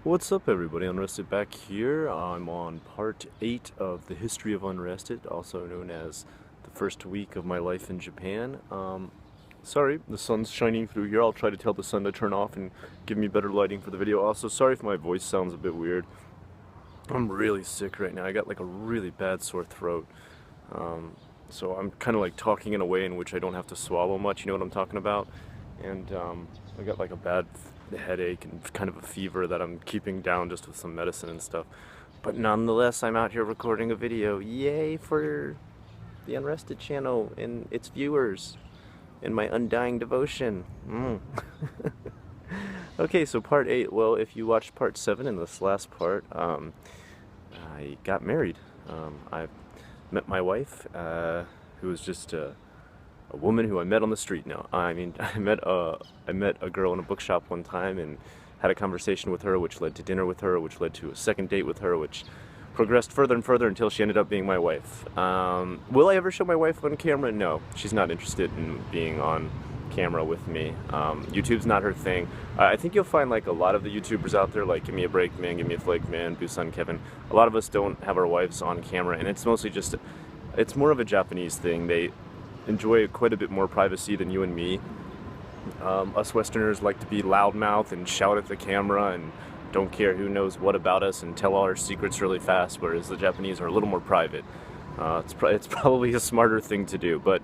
What's up, everybody? Unrested back here. I'm on part 8 of the history of Unrested, also known as the first week of my life in Japan. Sorry, the sun's shining through here. I'll try to tell the sun to turn off and give me better lighting for the video. Also, sorry if my voice sounds a bit weird. I'm really sick right now. I got like a really bad sore throat. So I'm kind of like talking in a way in which I don't have to swallow much, you know what I'm talking about? And I got like a bad headache and kind of a fever that I'm keeping down just with some medicine and stuff. But nonetheless, I'm out here recording a video. Yay for the Unrested channel and its viewers and my undying devotion. Okay, so part 8. Well, if you watched part 7 in this last part, I got married. I met my wife, who was just a woman who I met on the street. No, I mean, I met a girl in a bookshop one time and had a conversation with her, which led to dinner with her, which led to a second date with her, which progressed further and further until she ended up being my wife. Will I ever show my wife on camera? No, she's not interested in being on camera with me. YouTube's not her thing. I think you'll find like a lot of the YouTubers out there, like Give Me a Break Man, Give Me a Flake Man, Busan Kevin, a lot of us don't have our wives on camera, and it's mostly just, it's more of a Japanese thing. They enjoy quite a bit more privacy than you and me. Us Westerners like to be loudmouth and shout at the camera and don't care who knows what about us and tell all our secrets really fast, whereas the Japanese are a little more private. It's probably a smarter thing to do, but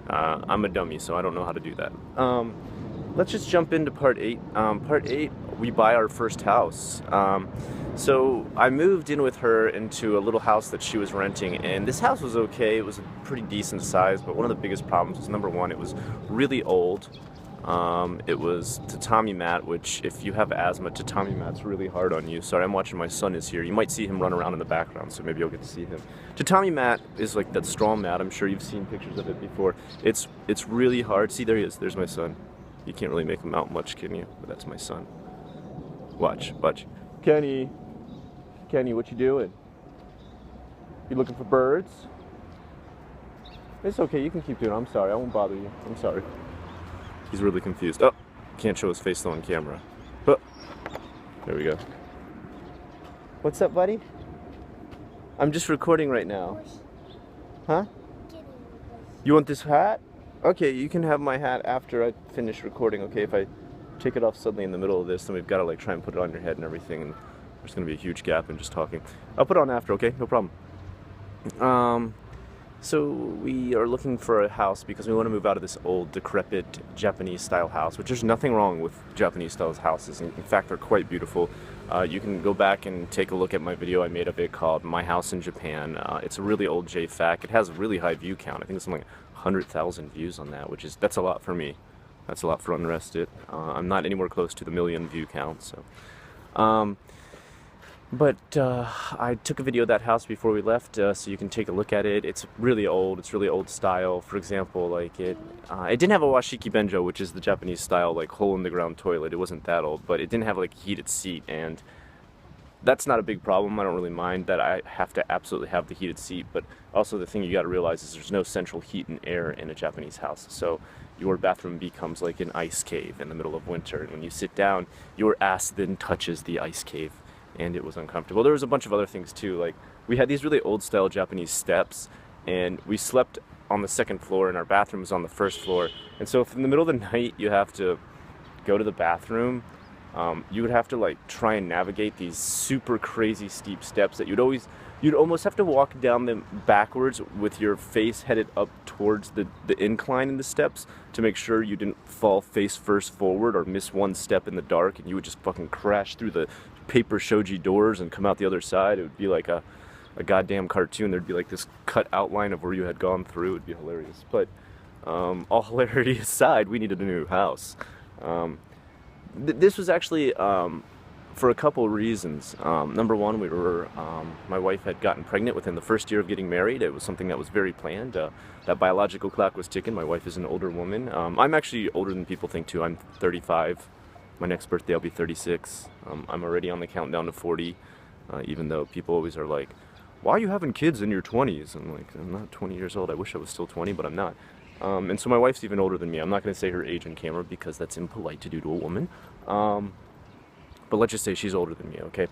I'm a dummy, so I don't know how to do that. Let's just jump into part 8. Part 8, we buy our first house. So I moved in with her into a little house that she was renting, and this house was okay. It was a pretty decent size, but one of the biggest problems was, number one, it was really old. It was tatami mat, which if you have asthma, tatami mat's really hard on you. Sorry, I'm watching my son is here. You might see him run around in the background, so maybe you'll get to see him. Tatami mat is like that straw mat. I'm sure you've seen pictures of it before. It's really hard. See, there he is. There's my son. You can't really make him out much, can you? But that's my son. Watch. Kenny, what you doing? You looking for birds? It's okay, you can keep doing it. I'm sorry, I won't bother you. I'm sorry. He's really confused. Oh, can't show his face though on camera. But there we go. What's up, buddy? I'm just recording right now. Huh? You want this hat? Okay, you can have my hat after I finish recording, okay? If I take it off suddenly in the middle of this, then we've got to like try and put it on your head and everything, and there's going to be a huge gap in just talking. I'll put it on after, okay? No problem. So we are looking for a house because we want to move out of this old, decrepit Japanese-style house, which there's nothing wrong with Japanese-style houses. In fact, they're quite beautiful. You can go back and take a look at my video I made of it called My House in Japan. It's a really old JFAQ. It has a really high view count. I think it's something like 100,000 views on that, that's a lot for me. That's a lot for Unrested. I'm not anywhere close to the million view count, so. I took a video of that house before we left, so you can take a look at it. It's really old style. For example, like it didn't have a washiki benjo, which is the Japanese style, like hole-in-the-ground toilet. It wasn't that old, but it didn't have like a heated seat, and that's not a big problem. I don't really mind that I have to absolutely have the heated seat, but also the thing you gotta realize is there's no central heat and air in a Japanese house, so your bathroom becomes like an ice cave in the middle of winter, and when you sit down, your ass then touches the ice cave. And it was uncomfortable. There was a bunch of other things too, like we had these really old style Japanese steps, and we slept on the second floor and our bathroom was on the first floor, and so if in the middle of the night you have to go to the bathroom, you would have to like try and navigate these super crazy steep steps that you'd almost have to walk down them backwards with your face headed up towards the incline in the steps to make sure you didn't fall face first forward or miss one step in the dark, and you would just fucking crash through the paper shoji doors and come out the other side. It would be like a goddamn cartoon. There'd be like this cut outline of where you had gone through. It would be hilarious. But all hilarity aside, we needed a new house. This was actually for a couple of reasons. Number one, my wife had gotten pregnant within the first year of getting married. It was something that was very planned. That biological clock was ticking. My wife is an older woman. I'm actually older than people think too. I'm 35. My next birthday I'll be 36. I'm already on the countdown to 40, even though people always are like, why are you having kids in your 20s? I'm like, I'm not 20 years old. I wish I was still 20, but I'm not. And so my wife's even older than me. I'm not going to say her age on camera because that's impolite to do to a woman. but let's just say she's older than me, okay?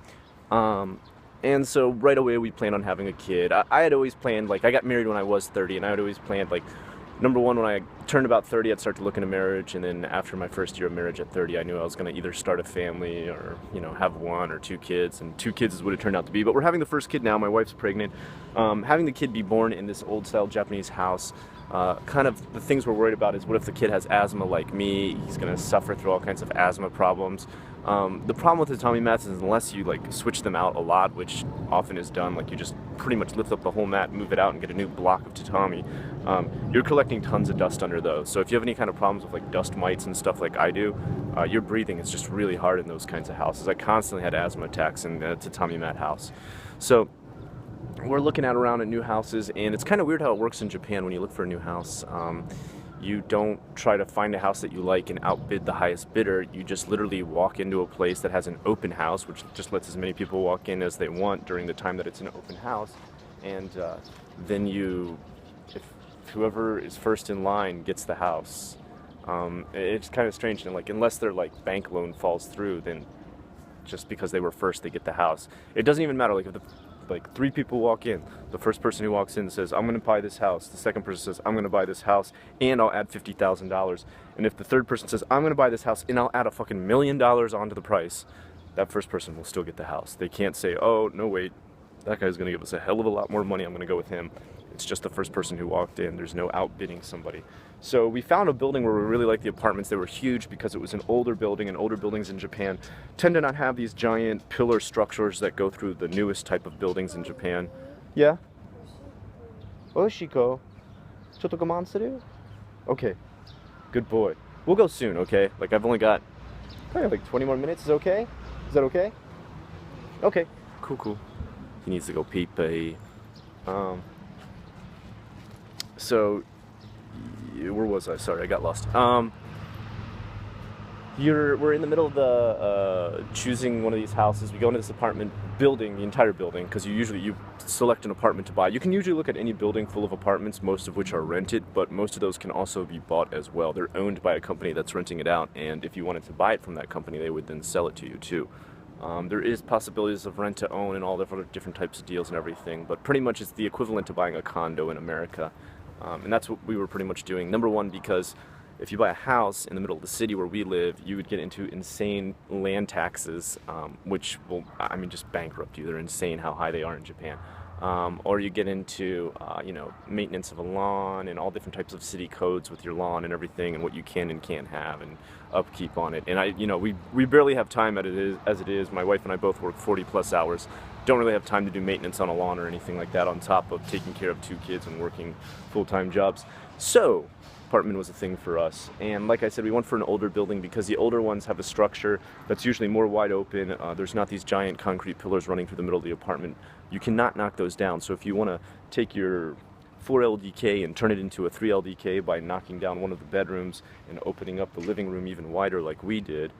And so right away we planned on having a kid. I had always planned, like, I got married when I was 30, and I had always planned, like, number one, when I turned about 30, I'd start to look into marriage, and then after my first year of marriage at 30, I knew I was going to either start a family or, you know, have 1 or 2 kids, and 2 kids is what it turned out to be. But we're having the first kid now. My wife's pregnant. Having the kid be born in this old-style Japanese house, kind of the things we're worried about is what if the kid has asthma like me? He's going to suffer through all kinds of asthma problems. The problem with the tatami mats is unless you like switch them out a lot, which often is done, like you just pretty much lift up the whole mat, move it out, and get a new block of tatami, you're collecting tons of dust under those. So if you have any kind of problems with like dust mites and stuff like I do, your breathing is just really hard in those kinds of houses. I constantly had asthma attacks in the tatami mat house. So we're looking around at new houses, and it's kind of weird how it works in Japan when you look for a new house. You don't try to find a house that you like and outbid the highest bidder. You just literally walk into a place that has an open house, which just lets as many people walk in as they want during the time that it's an open house. And then if whoever is first in line gets the house. It's kind of strange, and like unless their like bank loan falls through, then just because they were first, they get the house. It doesn't even matter. Like if like 3 people walk in, the first person who walks in says, I'm going to buy this house. The second person says, I'm going to buy this house and I'll add $50,000. And if the third person says, I'm going to buy this house and I'll add a fucking $1 million onto the price, that first person will still get the house. They can't say, oh, no, wait, that guy's going to give us a hell of a lot more money, I'm going to go with him. It's just the first person who walked in. There's no outbidding somebody. So we found a building where we really liked the apartments. They were huge because it was an older building, and older buildings in Japan tend to not have these giant pillar structures that go through the newest type of buildings in Japan. Yeah? Oshiko. Chotto gaman suru? Okay. Good boy. We'll go soon, okay? Like I've only got probably like 20 more minutes. Is okay? Is that okay? Okay. Cool, cool. He needs to go pee-pee. So, where was I? Sorry, I got lost. We're in the middle of the choosing one of these houses. We go into this apartment building, the entire building, because you select an apartment to buy. You can usually look at any building full of apartments, most of which are rented, but most of those can also be bought as well. They're owned by a company that's renting it out, and if you wanted to buy it from that company, they would then sell it to you too. There is possibilities of rent to own and all the different types of deals and everything, but pretty much it's the equivalent to buying a condo in America. And that's what we were pretty much doing. Number one, because if you buy a house in the middle of the city where we live, you would get into insane land taxes, which will, I mean, just bankrupt you. They're insane how high they are in Japan. Or you get into, you know, maintenance of a lawn and all different types of city codes with your lawn and everything, and what you can and can't have, and upkeep on it. And you know, we barely have time as it is. My wife and I both work 40+ hours. Don't really have time to do maintenance on a lawn or anything like that on top of taking care of 2 kids and working full-time jobs. So apartment was a thing for us, and like I said, we went for an older building because the older ones have a structure that's usually more wide open. There's not these giant concrete pillars running through the middle of the apartment. You cannot knock those down. So if you want to take your 4 LDK and turn it into a 3 LDK by knocking down one of the bedrooms and opening up the living room even wider like we did,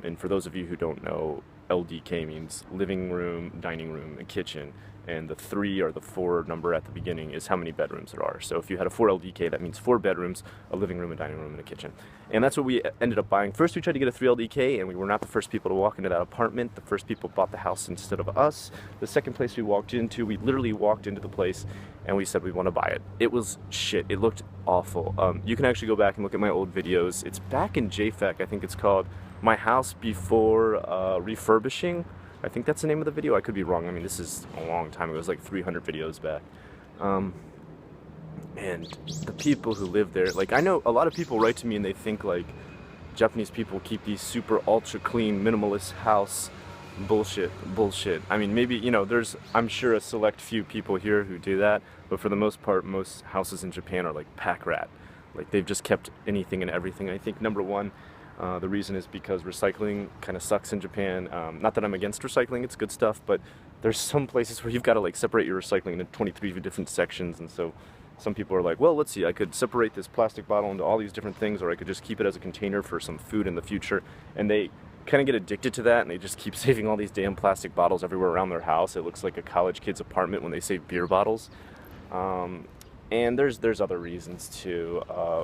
and for those of you who don't know, LDK means living room, dining room, and kitchen, and the 3 or the 4 number at the beginning is how many bedrooms there are. So if you had a 4 LDK, that means 4 bedrooms, a living room, a dining room, and a kitchen. And that's what we ended up buying. First we tried to get a 3 LDK, and we were not the first people to walk into that apartment. The first people bought the house instead of us. The second place we walked into, we literally walked into the place and we said we want to buy it. It was shit. It looked awful. You can actually go back and look at my old videos. It's back in JFAC, I think it's called My House Before Refurbishing. I think that's the name of the video. I could be wrong. I mean, this is a long time ago. It was like 300 videos back. And the people who live there, like, I know a lot of people write to me and they think like Japanese people keep these super ultra clean minimalist house. Bullshit. I mean, maybe, you know, there's, I'm sure, a select few people here who do that, but for the most part, most houses in Japan are like pack rat. Like, they've just kept anything and everything. I think number one, the reason is because recycling kind of sucks in Japan. Not that I'm against recycling, it's good stuff, but there's some places where you've got to like separate your recycling into 23 different sections, and so some people are like, well, let's see, I could separate this plastic bottle into all these different things, or I could just keep it as a container for some food in the future, and they kind of get addicted to that, and they just keep saving all these damn plastic bottles everywhere around their house. It looks like a college kid's apartment when they save beer bottles. And there's other reasons too.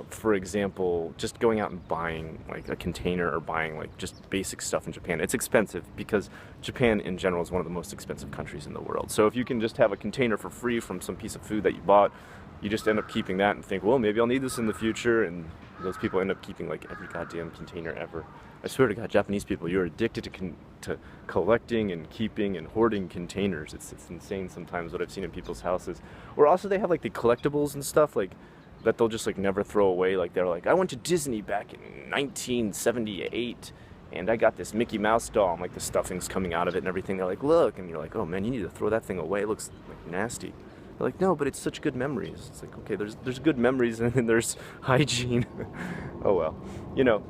For example, just going out and buying like a container or buying like just basic stuff in Japan. It's expensive because Japan in general is one of the most expensive countries in the world. So if you can just have a container for free from some piece of food that you bought, you just end up keeping that and think, well, maybe I'll need this in the future. And those people end up keeping like every goddamn container ever. I swear to God, Japanese people, you're addicted to collecting and keeping and hoarding containers. It's insane sometimes what I've seen in people's houses. Or also they have like the collectibles and stuff like that they'll just like never throw away. Like they're like, I went to Disney back in 1978 and I got this Mickey Mouse doll and like the stuffing's coming out of it and everything. They're like, look, and you're like, oh man, you need to throw that thing away. It looks like nasty. They're like, no, but it's such good memories. It's like, okay, there's good memories and then there's hygiene. Oh well, you know.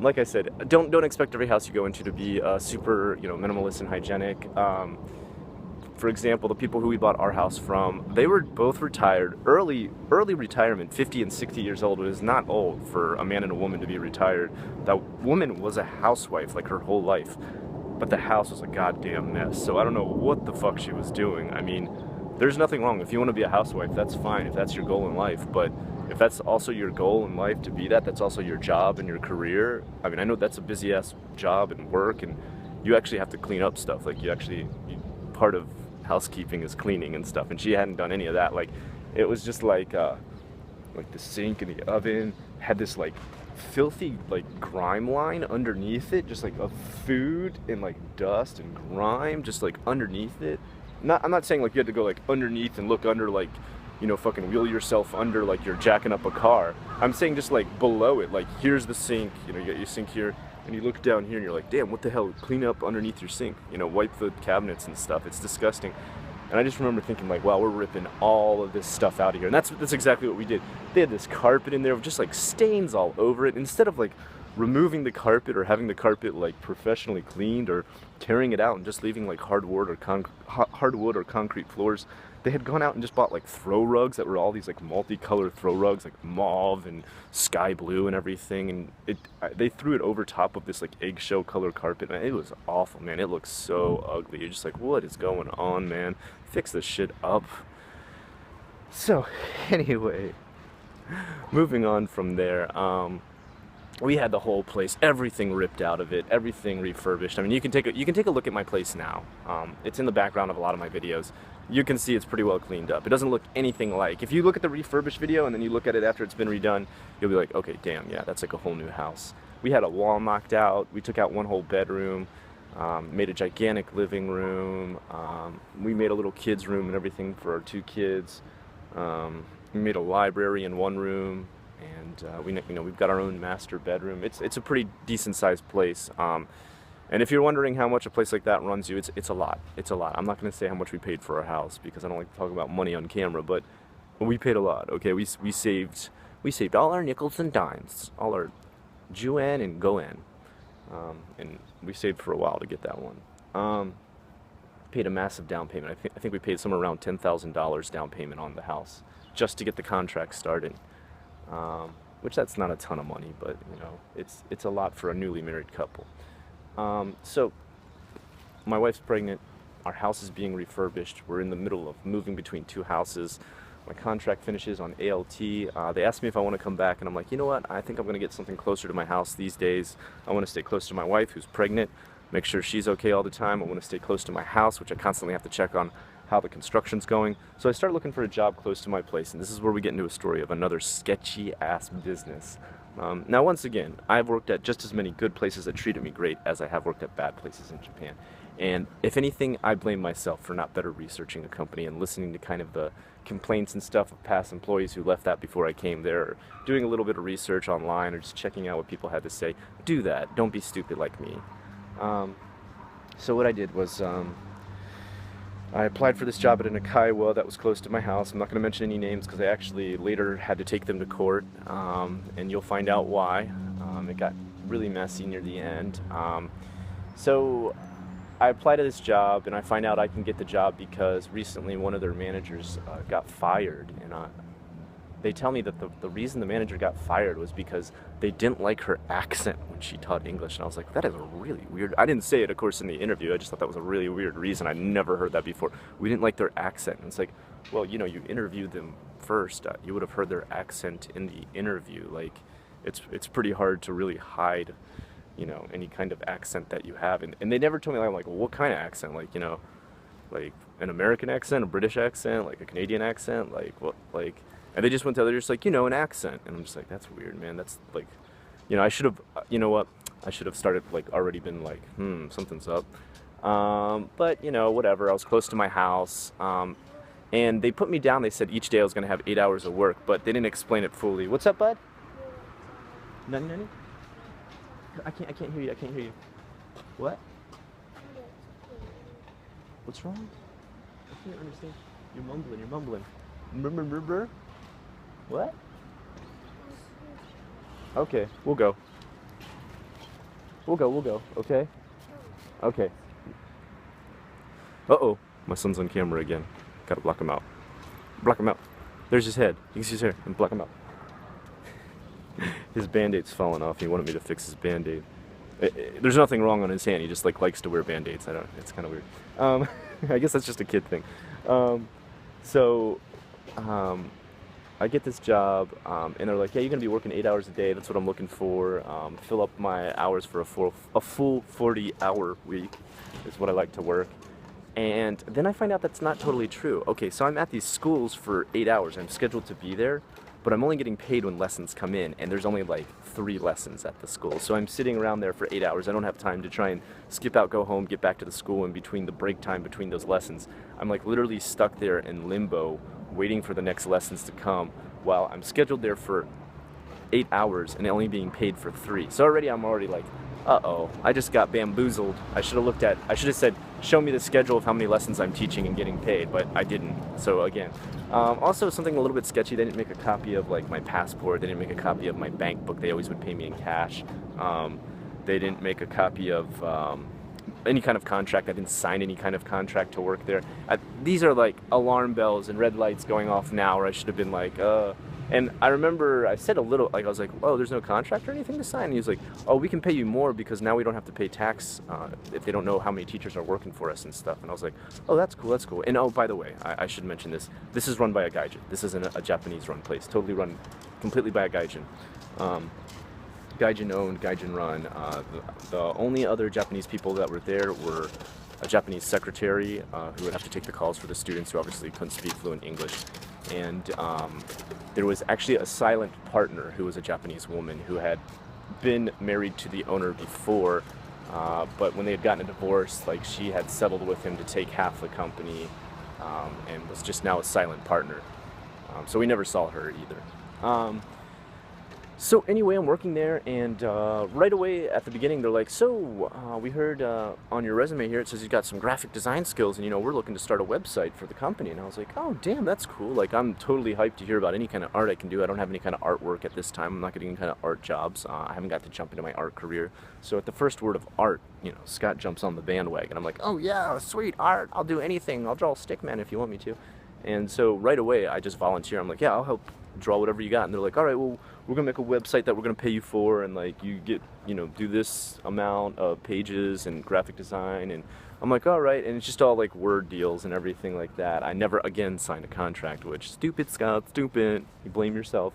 Like I said, don't expect every house you go into to be super, minimalist and hygienic. For example, the people who we bought our house from, they were both retired, early retirement, 50 and 60 years old. It is not old for a man and a woman to be retired. That woman was a housewife like her whole life, but the house was a goddamn mess. So I don't know what the fuck she was doing. I mean, there's nothing wrong. If you want to be a housewife, that's fine, if that's your goal in life, but if that's also your goal in life to be that's also your job and your career. I mean, I know that's a busy ass job and work, and you actually have to clean up stuff. Like part of housekeeping is cleaning and stuff, and she hadn't done any of that. Like, it was just like the sink and the oven had this like filthy like grime line underneath it, just like of food and like dust and grime just like underneath it. I'm not saying like you had to go like underneath and look under, like, fucking wheel yourself under like you're jacking up a car. I'm saying just like below it, like here's the sink, you got your sink here, and you look down here and you're like, damn, what the hell, clean up underneath your sink, wipe the cabinets and stuff. It's disgusting. And I just remember thinking like, wow, we're ripping all of this stuff out of here. And that's exactly what we did. They had this carpet in there with just like stains all over it. Instead of like removing the carpet or having the carpet like professionally cleaned or tearing it out and just leaving like hardwood or concrete floors, they had gone out and just bought like throw rugs that were all these like multicolored throw rugs, like mauve and sky blue and everything, and they threw it over top of this like eggshell color carpet, and it was awful, man. It looks so ugly. You're just like, what is going on, man? Fix this shit up. So anyway, moving on from there, we had the whole place, everything ripped out of it, everything refurbished. I mean, you can take a look at my place now. It's in the background of a lot of my videos. You can see it's pretty well cleaned up. It doesn't look anything like, if you look at the refurbished video and then you look at it after it's been redone, you'll be like, okay, damn, yeah, that's like a whole new house. We had a wall knocked out. We took out one whole bedroom, made a gigantic living room. We made a little kids room and everything for our 2 kids. We made a library in one room. And we've got our own master bedroom. It's a pretty decent sized place. And if you're wondering how much a place like that runs you, it's a lot. It's a lot. I'm not going to say how much we paid for our house because I don't like to talk about money on camera, but we paid a lot. Okay, we saved all our nickels and dimes, all our juan and goen, and we saved for a while to get that one. Paid a massive down payment. I think we paid somewhere around $10,000 down payment on the house just to get the contract started. Which that's not a ton of money, but it's a lot for a newly married couple. So my wife's pregnant, our house is being refurbished, we're in the middle of moving between 2 houses. My contract finishes on ALT. They asked me if I want to come back, and I'm like, you know what, I think I'm going to get something closer to my house these days. I want to stay close to my wife who's pregnant, make sure she's okay all the time. I want to stay close to my house, which I constantly have to check on how the construction's going. So I started looking for a job close to my place, and this is where we get into a story of another sketchy ass business. Now once again, I've worked at just as many good places that treated me great as I have worked at bad places in Japan. And if anything, I blame myself for not better researching a company and listening to kind of the complaints and stuff of past employees who left that before I came there, or doing a little bit of research online, or just checking out what people had to say. Do that. Don't be stupid like me. So what I did was, I applied for this job at an Akaiwa that was close to my house. I'm not going to mention any names because I actually later had to take them to court, and you'll find out why. It got really messy near the end. So I apply to this job, and I find out I can get the job because recently one of their managers got fired, and they tell me that the reason the manager got fired was because they didn't like her accent when she taught English. And I was like, that is a really weird, I didn't say it, of course, in the interview. I just thought that was a really weird reason. I'd never heard that before. We didn't like their accent. And it's like, well, you know, you interview them first. You would have heard their accent in the interview. Like, it's pretty hard to really hide, you know, any kind of accent that you have. And they never told me, like, well, what kind of accent? Like, you know, like an American accent, a British accent, like a Canadian accent, like what, like, and they just went to, they're just like, you know, an accent. And I'm just like, that's weird, man. That's like, you know, I should have, you know what? I should have started, like, already been like, something's up. But, you know, whatever. I was close to my house. And they put me down. They said each day I was going to have 8 hours of work, but they didn't explain it fully. What's up, bud? Nothing? I can't hear you. I can't hear you. What? What's wrong? I can't understand. You're mumbling. Brr. What? Okay, we'll go. Okay? Okay. Uh-oh. My son's on camera again. Gotta block him out. Block him out. There's his head. You can see his hair. And block him out. His Band-Aid's falling off. He wanted me to fix his Band-Aid. There's nothing wrong on his hand. He just, like, likes to wear Band-Aids. It's kind of weird. I guess that's just a kid thing. I get this job, and they're like, yeah, you're gonna be working 8 hours a day. That's what I'm looking for. Fill up my hours for a full 40-hour week is what I like to work. And then I find out that's not totally true. Okay, so I'm at these schools for 8 hours. I'm scheduled to be there, but I'm only getting paid when lessons come in, and there's only like 3 lessons at the school. So I'm sitting around there for 8 hours. I don't have time to try and skip out, go home, get back to the school in between the break time between those lessons. I'm like literally stuck there in limbo, waiting for the next lessons to come while I'm scheduled there for 8 hours and only being paid for 3. So I'm already like, uh-oh, I just got bamboozled. I should have said, show me the schedule of how many lessons I'm teaching and getting paid, but I didn't. So again, also something a little bit sketchy, they didn't make a copy of like my passport, they didn't make a copy of my bank book, they always would pay me in cash. They didn't make a copy of any kind of contract, I didn't sign any kind of contract to work there. These are like alarm bells and red lights going off now, where I should have been like, and I remember I said a little, like I was like, oh, there's no contract or anything to sign? And he was like, oh, we can pay you more because now we don't have to pay tax if they don't know how many teachers are working for us and stuff. And I was like, oh, that's cool. And oh, by the way, I should mention this. This is run by a gaijin. This isn't a Japanese run place. Totally run completely by a gaijin. Gaijin owned, gaijin run. The only other Japanese people that were there were a Japanese secretary who would have to take the calls for the students who obviously couldn't speak fluent English. And there was actually a silent partner who was a Japanese woman who had been married to the owner before, but when they had gotten a divorce, like she had settled with him to take half the company and was just now a silent partner. So we never saw her either. So anyway, I'm working there, and right away at the beginning, they're like, so we heard on your resume here, it says you've got some graphic design skills, and you know, we're looking to start a website for the company. And I was like, oh, damn, that's cool. Like, I'm totally hyped to hear about any kind of art I can do. I don't have any kind of artwork at this time. I'm not getting any kind of art jobs. I haven't got to jump into my art career. So at the first word of art, you know, Scott jumps on the bandwagon. I'm like, oh yeah, sweet, art. I'll do anything. I'll draw a stick man if you want me to. And so right away, I just volunteer. I'm like, yeah, I'll help draw whatever you got. And they're like, all right, well, we're gonna make a website that we're gonna pay you for, and like you get, you know, do this amount of pages and graphic design. And I'm like, all right. And it's just all like word deals and everything like that. I never again signed a contract, which stupid, Scott, stupid. You blame yourself.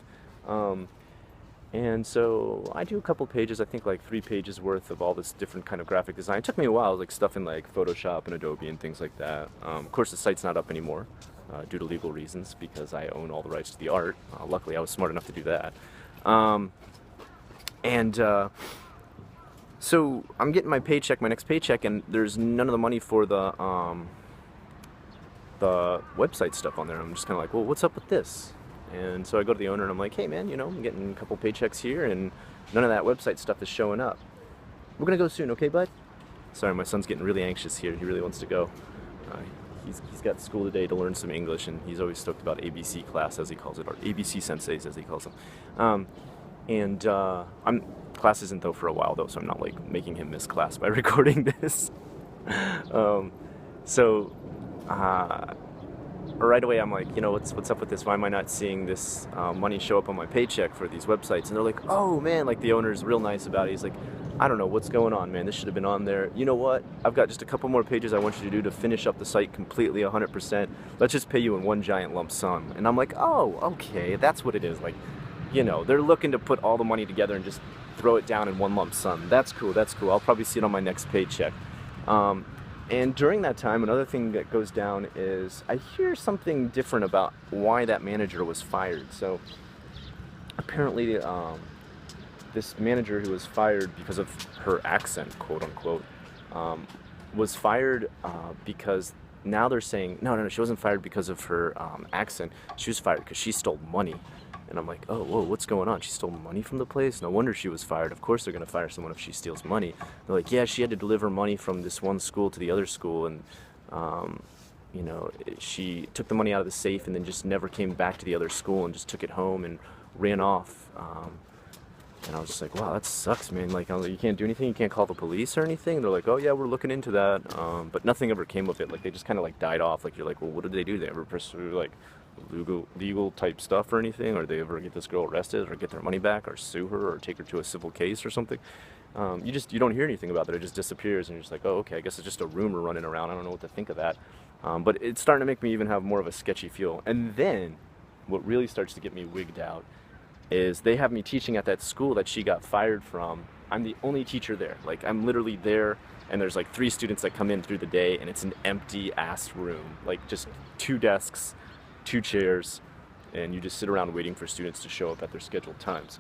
And so I do a couple pages, I think like 3 pages worth of all this different kind of graphic design. It took me a while, like stuff in like Photoshop and Adobe and things like that. Of course, the site's not up anymore due to legal reasons because I own all the rights to the art. Luckily, I was smart enough to do that. So I'm getting my paycheck, my next paycheck, and there's none of the money for the website stuff on there. I'm just kind of like, well, what's up with this? And so I go to the owner and I'm like, hey man, you know, I'm getting a couple paychecks here and none of that website stuff is showing up. We're gonna go soon, okay, bud? Sorry, my son's getting really anxious here. He really wants to go. He's got school today to learn some English, and he's always stoked about ABC class, as he calls it, or ABC senseis, as he calls them. Class isn't though for a while though, so I'm not like making him miss class by recording this. right away I'm like, you know, what's up with this? Why am I not seeing this money show up on my paycheck for these websites? And they're like, oh man, like the owner's real nice about it. He's like, I don't know what's going on, man. This should have been on there. You know what? I've got just a couple more pages I want you to do to finish up the site completely 100%. Let's just pay you in one giant lump sum. And I'm like, oh, okay, that's what it is. Like, you know, they're looking to put all the money together and just throw it down in one lump sum. That's cool, that's cool. I'll probably see it on my next paycheck. And during that time, another thing that goes down is I hear something different about why that manager was fired. So apparently, this manager who was fired because of her accent, quote unquote, was fired because now they're saying, no, she wasn't fired because of her accent. She was fired because she stole money. And I'm like, oh, whoa, what's going on? She stole money from the place? No wonder she was fired. Of course they're going to fire someone if she steals money. They're like, yeah, she had to deliver money from this one school to the other school, and you know, she took the money out of the safe and then just never came back to the other school and just took it home and ran off. And I was just like, wow, that sucks, man. Like, I was like, you can't do anything? You can't call the police or anything? They're like, oh, yeah, we're looking into that. But nothing ever came of it. Like, they just kind of, like, died off. Like, you're like, well, what did they do? They ever pursue, like, legal type stuff or anything? Or did they ever get this girl arrested or get their money back or sue her or take her to a civil case or something? You don't hear anything about it. It just disappears, and you're just like, oh, okay, I guess it's just a rumor running around. I don't know what to think of that. But it's starting to make me even have more of a sketchy feel. And then what really starts to get me wigged out is they have me teaching at that school that she got fired from. I'm the only teacher there. Like, I'm literally there, and there's like 3 students that come in through the day, and it's an empty ass room. Like, just 2 desks, 2 chairs, and you just sit around waiting for students to show up at their scheduled times.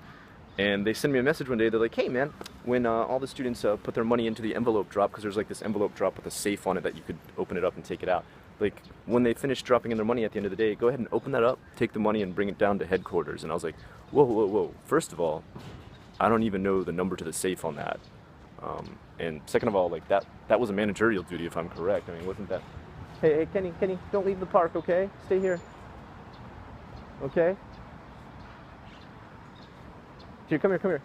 And they send me a message one day. They're like, hey man, when all the students put their money into the envelope drop, because there's like this envelope drop with a safe on it that you could open it up and take it out. Like, when they finish dropping in their money at the end of the day, go ahead and open that up, take the money, and bring it down to headquarters. And I was like, whoa, whoa, whoa. First of all, I don't even know the number to the safe on that. And second of all, like, that was a managerial duty, if I'm correct. I mean, wasn't that... Hey, Kenny, don't leave the park, okay? Stay here. Okay? Here, come here. Come here.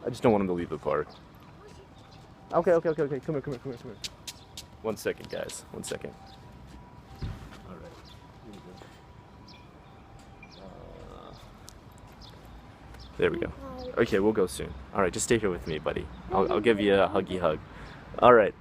I just don't want him to leave the park. Okay. Come here. 1 second, guys. 1 second. All right. Here we go. There we go. Okay, we'll go soon. All right, just stay here with me, buddy. I'll give you a huggy hug. All right.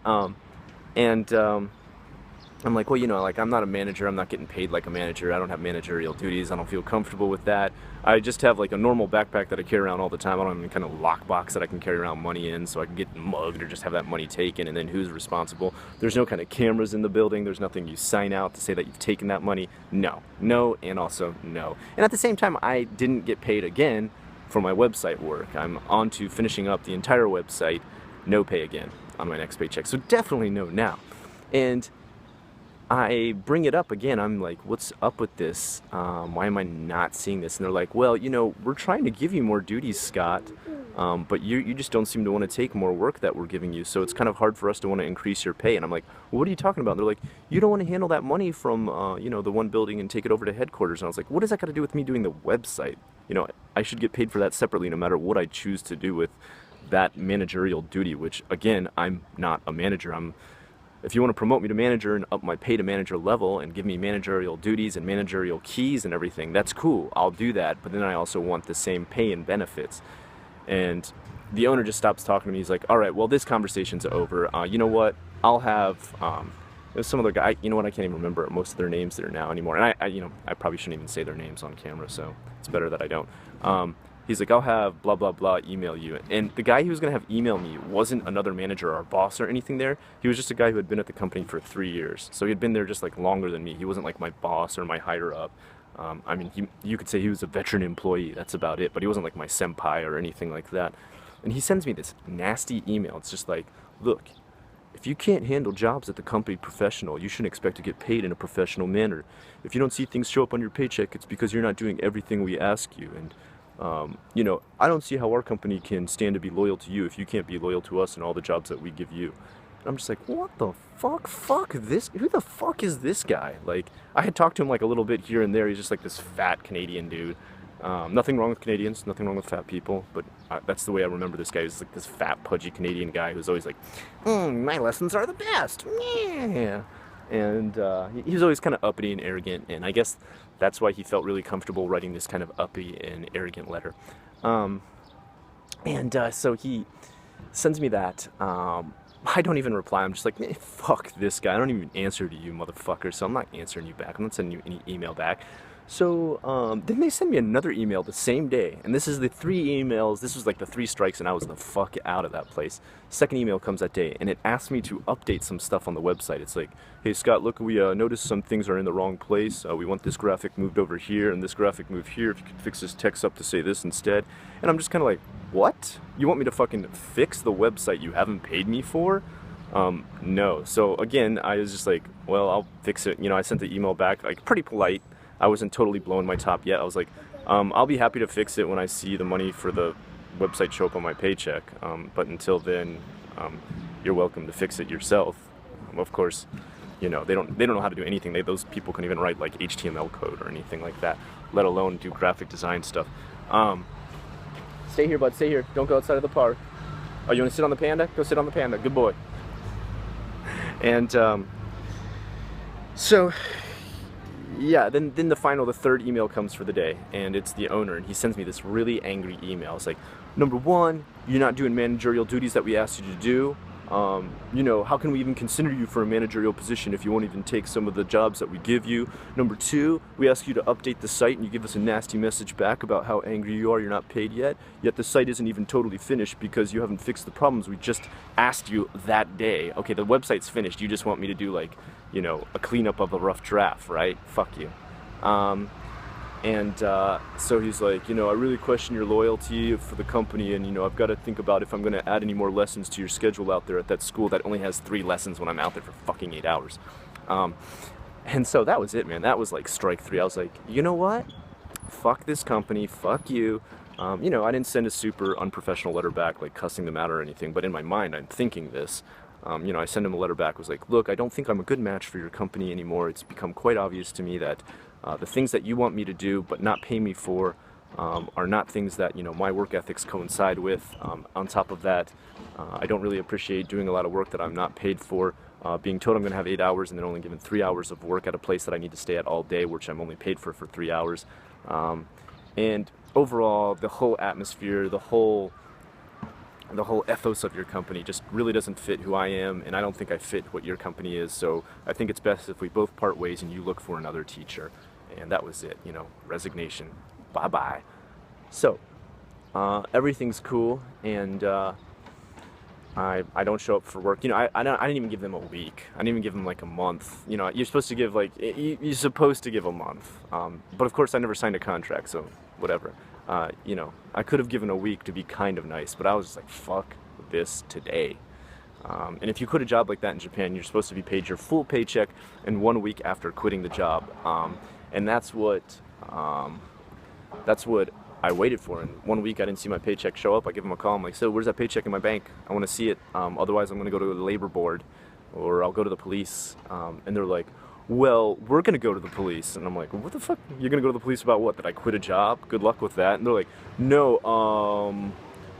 I'm like, well, you know, like, I'm not a manager. I'm not getting paid like a manager. I don't have managerial duties. I don't feel comfortable with that. I just have like a normal backpack that I carry around all the time. I don't have any kind of lockbox that I can carry around money in so I can get mugged or just have that money taken, and then who's responsible? There's no kind of cameras in the building. There's nothing you sign out to say that you've taken that money. No, and also no. And at the same time, I didn't get paid again for my website work. I'm on to finishing up the entire website. No pay again on my next paycheck. So definitely no now. And I bring it up again. I'm like, what's up with this? Why am I not seeing this? And they're like, well, you know, we're trying to give you more duties, Scott, but you just don't seem to want to take more work that we're giving you, so it's kind of hard for us to want to increase your pay. And I'm like, well, what are you talking about? And they're like, you don't want to handle that money from, you know, the one building and take it over to headquarters. And I was like, what does that got to do with me doing the website? You know, I should get paid for that separately no matter what I choose to do with that managerial duty, which, again, I'm not a manager. If you want to promote me to manager and up my pay to manager level and give me managerial duties and managerial keys and everything, that's cool. I'll do that. But then I also want the same pay and benefits. And the owner just stops talking to me. He's like, all right, well, this conversation's over. You know what? I'll have there's some other guy. You know what? I can't even remember most of their names there now anymore. And I probably shouldn't even say their names on camera, so it's better that I don't. He's like, I'll have blah, blah, blah email you. And the guy who was going to have email me wasn't another manager or boss or anything there. He was just a guy who had been at the company for 3 years. So he had been there just like longer than me. He wasn't like my boss or my higher up. I mean, you could say he was a veteran employee. That's about it. But he wasn't like my senpai or anything like that. And he sends me this nasty email. It's just like, look, if you can't handle jobs at the company professional, you shouldn't expect to get paid in a professional manner. If you don't see things show up on your paycheck, it's because you're not doing everything we ask you. And you know, I don't see how our company can stand to be loyal to you if you can't be loyal to us and all the jobs that we give you. And I'm just like, what the fuck? Fuck this. Who the fuck is this guy? Like, I had talked to him like a little bit here and there. He's just like this fat Canadian dude. Nothing wrong with Canadians, nothing wrong with fat people, but that's the way I remember this guy. He's like this fat, pudgy Canadian guy who's always like, my lessons are the best. Yeah. And he was always kind of uppity and arrogant, and I guess that's why he felt really comfortable writing this kind of uppity and arrogant letter. Um, so he sends me that. I don't even reply. I'm just like, fuck this guy. I don't even answer to you, motherfucker. So I'm not answering you back. I'm not sending you any email back. So then they send me another email the same day. And this is the 3 emails. This was like the 3 strikes, and I was the fuck out of that place. Second email comes that day, and it asks me to update some stuff on the website. It's like, hey, Scott, look, we noticed some things are in the wrong place. We want this graphic moved over here and this graphic moved here. If you could fix this text up to say this instead. And I'm just kind of like, what? You want me to fucking fix the website you haven't paid me for? No. So again, I was just like, well, I'll fix it. You know, I sent the email back, like, pretty polite. I wasn't totally blowing my top yet. I was like, I'll be happy to fix it when I see the money for the website show up on my paycheck. But until then, you're welcome to fix it yourself. Of course, you know, they don't know how to do anything. Those people can't even write like HTML code or anything like that, let alone do graphic design stuff. Stay here, bud. Stay here. Don't go outside of the park. Oh, you want to sit on the panda? Go sit on the panda. Good boy. And so yeah, then the third email comes for the day, and it's the owner, and he sends me this really angry email. It's like, number 1, you're not doing managerial duties that we asked you to do. You know, how can we even consider you for a managerial position if you won't even take some of the jobs that we give you? Number 2, we ask you to update the site, and you give us a nasty message back about how angry you are you're not paid yet the site isn't even totally finished because you haven't fixed the problems we just asked you that day. Okay, the website's finished, you just want me to do, like, you know, a cleanup of a rough draft, right? Fuck you. So he's like, you know, I really question your loyalty for the company, and, you know, I've got to think about if I'm going to add any more lessons to your schedule out there at that school that only has 3 lessons when I'm out there for fucking 8 hours. And so that was it, man. That was like strike 3. I was like, you know what? Fuck this company. Fuck you. You know, I didn't send a super unprofessional letter back, like cussing them out or anything, but in my mind, I'm thinking this. You know, I sent him a letter back, was like, look, I don't think I'm a good match for your company anymore. It's become quite obvious to me that the things that you want me to do but not pay me for are not things that, you know, my work ethics coincide with. On top of that, I don't really appreciate doing a lot of work that I'm not paid for. Being told I'm going to have 8 hours and then only given 3 hours of work at a place that I need to stay at all day, which I'm only paid for 3 hours. And overall, the whole atmosphere, the whole ethos of your company just really doesn't fit who I am, and I don't think I fit what your company is, so I think it's best if we both part ways and you look for another teacher. And that was it, you know, resignation, bye-bye. So, everything's cool, and I don't show up for work. You know, I didn't even give them a week. I didn't even give them like a month. You know, you're supposed to give like, you're supposed to give a month. But of course I never signed a contract, so whatever. You know, I could have given a week to be kind of nice, but I was just like, fuck this today. And if you quit a job like that in Japan, you're supposed to be paid your full paycheck in 1 week after quitting the job. And that's what I waited for. And 1 week I didn't see my paycheck show up. I give them a call. I'm like, so where's that paycheck in my bank? I want to see it. Otherwise I'm going to go to the labor board, or I'll go to the police. And they're like, well, we're going to go to the police. And I'm like, what the fuck? You're going to go to the police about what? That I quit a job? Good luck with that. And they're like, no,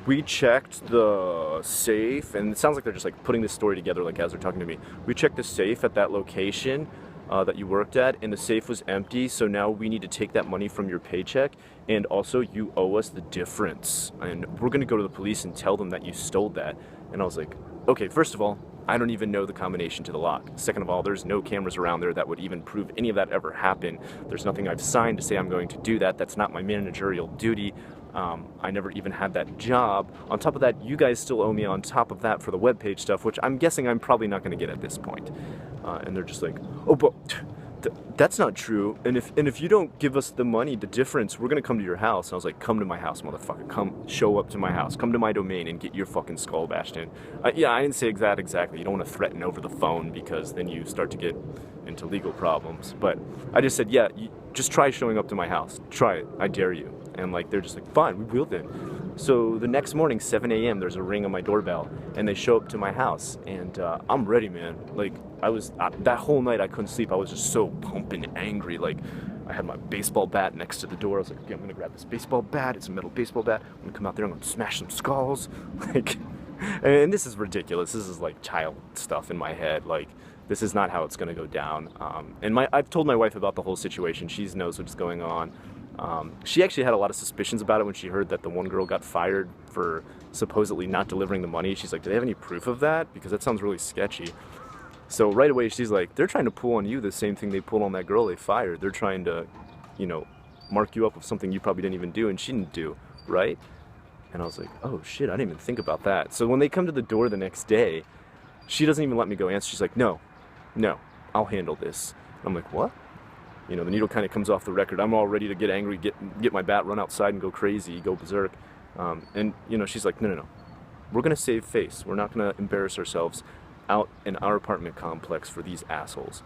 we checked the safe. And it sounds like they're just like putting this story together, like as they're talking to me. We checked the safe at that location that you worked at, and the safe was empty, so now we need to take that money from your paycheck, and also you owe us the difference, and we're going to go to the police and tell them that you stole that. And I was like, okay, first of all, I don't even know the combination to the lock. Second of all, there's no cameras around there that would even prove any of that ever happened. There's nothing I've signed to say I'm going to do that. That's not my managerial duty. I never even had that job. On top of that, you guys still owe me on top of that for the webpage stuff, which I'm guessing I'm probably not going to get at this point. And they're just like, oh, but that's not true. And if you don't give us the money, the difference, we're going to come to your house. And I was like, come to my house, motherfucker. Come, show up to my house. Come to my domain and get your fucking skull bashed in. Yeah, I didn't say that exactly. You don't want to threaten over the phone, because then you start to get into legal problems. But I just said, yeah, just try showing up to my house. Try it. I dare you. And like, they're just like, fine, we will then. So the next morning, 7 a.m., there's a ring on my doorbell, and they show up to my house, and I'm ready, man. Like, that whole night I couldn't sleep. I was just so pumping angry. Like, I had my baseball bat next to the door. I was like, okay, I'm gonna grab this baseball bat. It's a metal baseball bat. I'm gonna come out there, I'm gonna smash some skulls. Like, and this is ridiculous. This is like child stuff in my head. Like, This is not how it's going to go down. And I've told my wife about the whole situation. She knows what's going on. She actually had a lot of suspicions about it when she heard that the one girl got fired for supposedly not delivering the money. She's like, do they have any proof of that? Because that sounds really sketchy. So right away she's like, they're trying to pull on you the same thing they pulled on that girl they fired. They're trying to, you know, mark you up with something you probably didn't even do and she didn't do, right? And I was like, oh shit, I didn't even think about that. So when they come to the door the next day, she doesn't even let me go answer. She's like, no, I'll handle this. I'm like, what? You know, the needle kind of comes off the record. I'm all ready to get angry, get my bat, run outside and go crazy, go berserk. And, you know, she's like, no. We're going to save face. We're not going to embarrass ourselves out in our apartment complex for these assholes.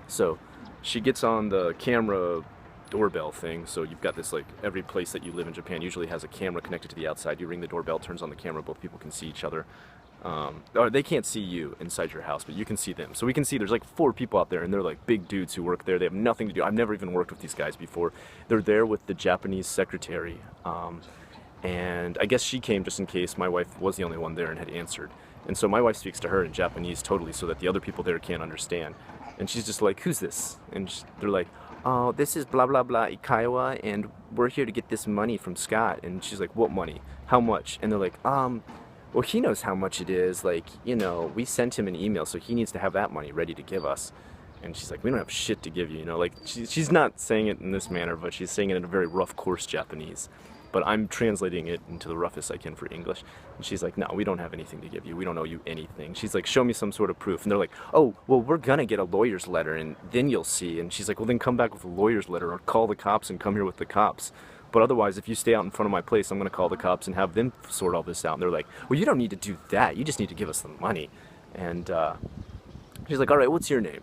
So she gets on the camera doorbell thing. So you've got this, like, every place that you live in Japan usually has a camera connected to the outside. You ring the doorbell, turns on the camera, both people can see each other. Or they can't see you inside your house, but you can see them. So we can see there's like 4 people out there, and they're like big dudes who work there. They have nothing to do. I've never even worked with these guys before. They're there with the Japanese secretary. And I guess she came just in case my wife was the only one there and had answered. And so my wife speaks to her in Japanese totally so that the other people there can't understand. And she's just like, who's this? And they're like, oh, this is blah blah blah Ikaiwa, and we're here to get this money from Scott. And she's like, what money? How much? And they're like, well, he knows how much it is. Like, you know, we sent him an email, so he needs to have that money ready to give us. And she's like, we don't have shit to give you, you know. Like, she's not saying it in this manner, but she's saying it in a very rough, coarse Japanese. But I'm translating it into the roughest I can for English. And she's like, no, we don't have anything to give you. We don't owe you anything. She's like, show me some sort of proof. And they're like, oh, well, we're gonna get a lawyer's letter, and then you'll see. And she's like, well, then come back with a lawyer's letter, or call the cops and come here with the cops. But otherwise, if you stay out in front of my place, I'm going to call the cops and have them sort all this out. And they're like, well, you don't need to do that. You just need to give us the money. And she's like, all right, what's your name?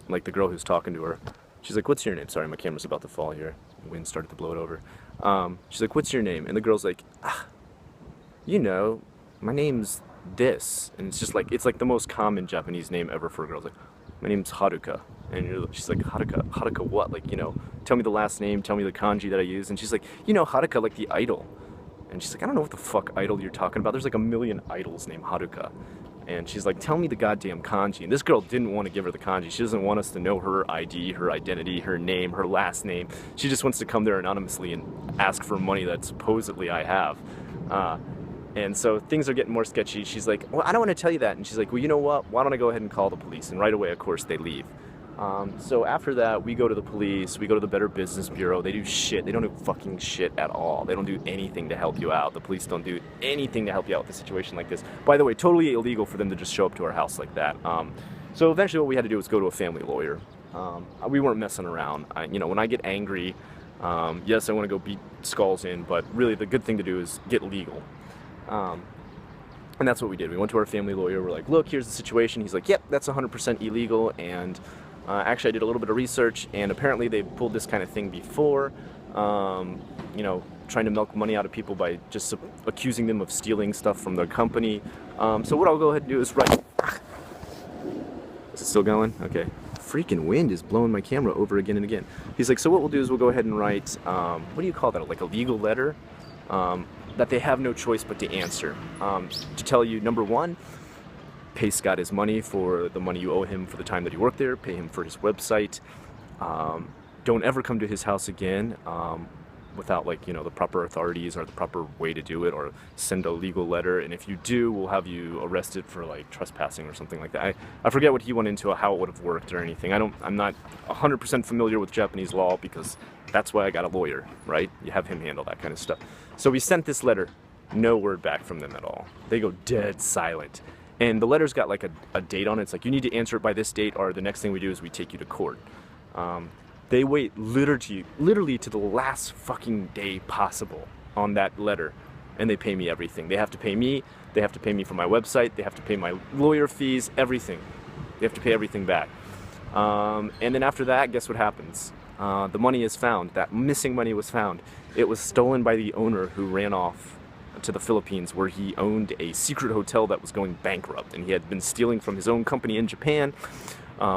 Like the girl who's talking to her. She's like, what's your name? Sorry, my camera's about to fall here. The wind started to blow it over. She's like, what's your name? And the girl's like, you know, my name's this. And it's just like, it's like the most common Japanese name ever for a girl. It's like, my name's Haruka. And she's like, Haruka what? Like, you know, tell me the last name, tell me the kanji that I use. And she's like, you know, Haruka, like the idol. And she's like, I don't know what the fuck idol you're talking about. There's like a million idols named Haruka. And she's like, tell me the goddamn kanji. And this girl didn't want to give her the kanji. She doesn't want us to know her ID, her identity, her name, her last name. She just wants to come there anonymously and ask for money that supposedly I have. And so things are getting more sketchy. She's like, well, I don't want to tell you that. And she's like, well, you know what? Why don't I go ahead and call the police? And right away, of course, they leave. So after that, we go to the police, we go to the Better Business Bureau. They do shit. They don't do fucking shit at all. They don't do anything to help you out. The police don't do anything to help you out with a situation like this. By the way, totally illegal for them to just show up to our house like that. So eventually what we had to do was go to a family lawyer. We weren't messing around. You know, when I get angry, yes, I want to go beat skulls in, but really the good thing to do is get legal. And that's what we did. We went to our family lawyer. We're like, look, here's the situation. He's like, yep, that's 100% illegal. And actually, I did a little bit of research, and apparently they pulled this kind of thing before. You know, trying to milk money out of people by just accusing them of stealing stuff from their company. So what I'll go ahead and do is write. Is it still going? Okay. Freaking wind is blowing my camera over again and again. He's like, so what we'll do is we'll go ahead and write, what do you call that? Like a legal letter? That they have no choice but to answer. To tell you, number one, pay Scott his money for the money you owe him for the time that he worked there, pay him for his website. Don't ever come to his house again without, like, you know, the proper authorities or the proper way to do it, or send a legal letter. And if you do, we'll have you arrested for like trespassing or something like that. I forget what he went into, how it would have worked or anything. I'm not 100% familiar with Japanese law, because that's why I got a lawyer, right? You have him handle that kind of stuff. So we sent this letter, no word back from them at all. They go dead silent. And the letter's got like a date on it. It's like, you need to answer it by this date, or the next thing we do is we take you to court. They wait literally to the last fucking day possible on that letter, and they pay me everything. They have to pay me, they have to pay me for my website, they have to pay my lawyer fees, everything. They have to pay everything back. And then after that, guess what happens? The money is found. That missing money was found. It was stolen by the owner, who ran off to the Philippines, where he owned a secret hotel that was going bankrupt, and he had been stealing from his own company in Japan,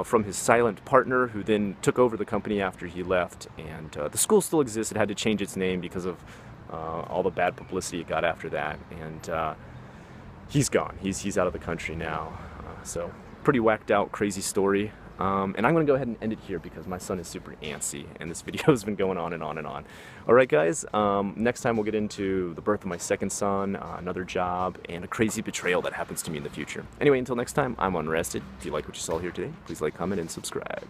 from his silent partner, who then took over the company after he left. And the school still exists. It had to change its name because of all the bad publicity it got after that. And he's gone. He's out of the country now. So pretty whacked out, crazy story. And I'm gonna go ahead and end it here because my son is super antsy and this video has been going on and on and on. Alright guys, next time we'll get into the birth of my second son, another job, and a crazy betrayal that happens to me in the future. Anyway, until next time, I'm Unrested. If you like what you saw here today, please like, comment, and subscribe.